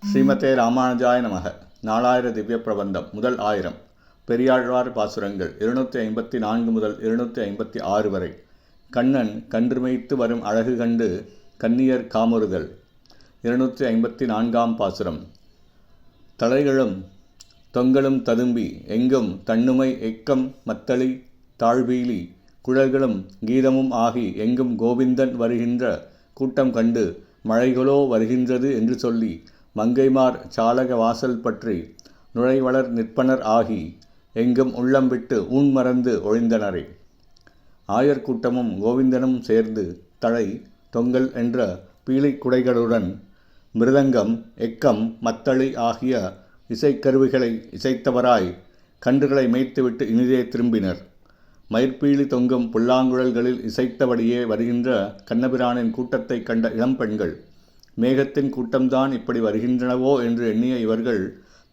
ஸ்ரீமதே ராமானுஜாய நமக. நாலாயிர திவ்ய பிரபந்தம் முதல் 1000. பெரியாழ்வார் பாசுரங்கள் 254 முதல் 256 வரை. கண்ணன் கன்று மேய்த்து வரும் அழகு கண்டு கன்னியர் காமுறுதல். 254ஆம் பாசுரம். தலைகளும் தொங்கலும் ததும்பி எங்கும் தன்னுமை எக்கம் மத்தளி தாழ்வீலி குழல்களும் கீதமும் ஆகி எங்கும் கோவிந்தன் வருகின்ற கூட்டம் கண்டு மழைகளோ வருகின்றது என்று சொல்லி மங்கைமார் சாலக வாசல் பற்றி நுழைவளர் நிற்பனர் ஆகி எங்கும் உள்ளம் விட்டு மறந்து ஒழிந்தனரே. ஆயர்கூட்டமும் கோவிந்தனும் சேர்ந்து தழை தொங்கல் என்ற பீலிக்குடைகளுடன் மிருதங்கம் எக்கம் மத்தளி ஆகிய இசைக்கருவிகளை இசைத்தவராய் கன்றுகளை மேய்த்துவிட்டு இனிதே திரும்பினர். மயிர்பீலி தொங்கும் புல்லாங்குழல்களில் இசைத்தபடியே வருகின்ற கண்ணபிரானின் கூட்டத்தை கண்ட இளம்பெண்கள் மேகத்தின் கூட்டம்தான் இப்படி வருகின்றனவோ என்று எண்ணிய இவர்கள்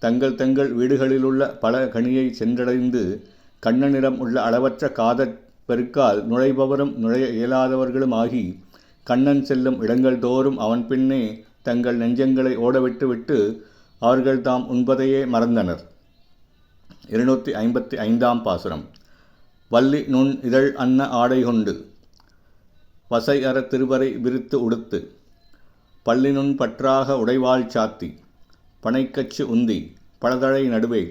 தங்கள் தங்கள் வீடுகளிலுள்ள பல கனியை சென்றடைந்து கண்ணனிடம் உள்ள அளவற்ற காதற் பெருக்கால் நுழைபவரும் நுழைய இயலாதவர்களும் ஆகி கண்ணன் செல்லும் இடங்கள் தோறும் அவன் பின்னே தங்கள் நெஞ்சங்களை ஓடவிட்டு அவர்கள் தாம் உண்பதையே மறந்தனர். 255ஆம் பாசுரம். வள்ளி நுண் இதழ் அன்ன ஆடை கொண்டு வசை அற திருவரை விரித்து உடுத்து பள்ளினுண் பற்றாக உடைவாள் சாத்தி பனைக்கச்சு உந்தி பழதழை நடுவே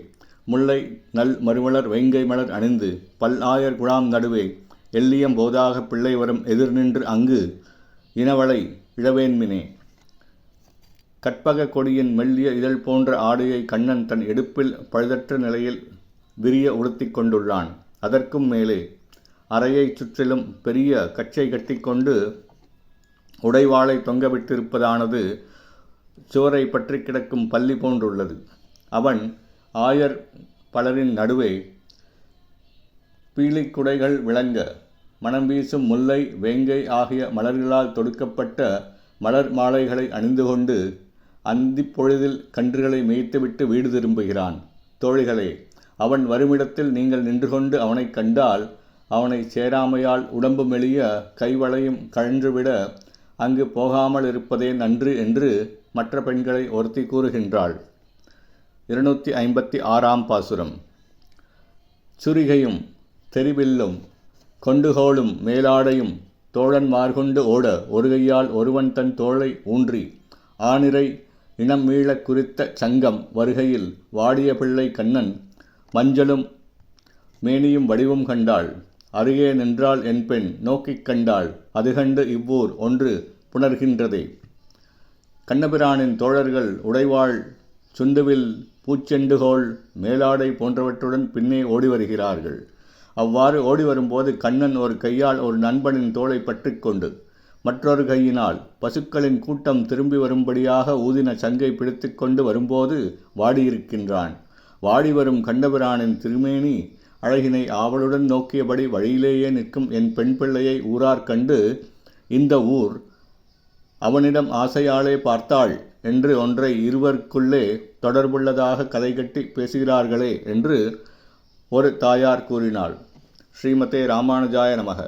முல்லை நல் மறுமலர் வெங்கை மலர் அணிந்து பல்ஆயர் குழாம் நடுவே எல்லியம் போதாக பிள்ளை வரும் எதிர் நின்று அங்கு இனவளை இழவேன்மினே. கற்பக கொடியின் மெல்லிய இதழ் போன்ற ஆடையை கண்ணன் தன் இடுப்பில் பழுதற்ற நிலையில் விரிய உடுத்தி கொண்டுள்ளான். அதற்கும் மேலே அறையை சுற்றிலும் பெரிய கச்சை கட்டிக்கொண்டு உடைவாளை தொங்கவிட்டிருப்பதானது சுவரை பற்றி கிடக்கும் பள்ளி போன்றுள்ளது. அவன் ஆயர் பலரின் நடுவே பீலிக்குடைகள் விளங்க மனம் வீசும் முல்லை வேங்கை ஆகிய மலர்களால் தொடுக்கப்பட்ட மலர் மாலைகளை அணிந்து கொண்டு அந்திப்பொழுதில் கன்றுகளை மேய்த்துவிட்டு வீடு திரும்புகிறான். தோழிகளே, அவன் வருமிடத்தில் நீங்கள் நின்று கொண்டு அவனை கண்டால் அவனை சேராமையால் உடம்பு மெலிய கைவளையும் கழன்றுவிட அங்கு போகாமல் இருப்பதே நன்று என்று மற்ற பெண்களை ஒருத்தி கூறுகின்றாள். 256ஆம் பாசுரம். சுரிகையும் தெரிவில்லும் கொண்டுகோளும் மேலாடையும் தோழன்மார்கொண்டு ஓட ஒரு கையால் ஒருவன் தன் தோளை ஊன்றி ஆனிரை இனம் மீளக் குறித்த சங்கம் வருகையில் வாடிய பிள்ளை கண்ணன் மஞ்சளும் மேனியும் வடிவும் கண்டாள். அருகே நின்றாள் என் பெண் நோக்கிக் கண்டாள். அது கண்டு இவ்வூர் ஒன்று புணர்கின்றதே. கண்ணபிரானின் தோழர்கள் உடைவாள் சுண்டுவில் பூச்செண்டுகோள் மேலாடை போன்றவற்றுடன் பின்னே ஓடி வருகிறார்கள். அவ்வாறு ஓடி வரும்போது கண்ணன் ஒரு கையால் ஒரு நண்பனின் தோளை பற்றி கொண்டு மற்றொரு கையினால் பசுக்களின் கூட்டம் திரும்பி வரும்படியாக ஊதின சங்கை பிடித்து கொண்டு வரும்போது வாடியிருக்கின்றான். வாடி வரும் கண்ணபிரானின் திருமேனி அழகினை ஆவலுடன் நோக்கியபடி வழியிலேயே நிற்கும் என் பெண் பிள்ளையை ஊரார் கண்டு இந்த ஊர் அவனிடம் ஆசையாலே பார்த்தாள் என்று ஒன்றை இருவருக்குள்ளே தொடர்புள்ளதாக கதை கட்டி பேசுகிறார்களே என்று ஒரு தாயார் கூறினாள். ஸ்ரீமதே ராமானுஜாய நமக.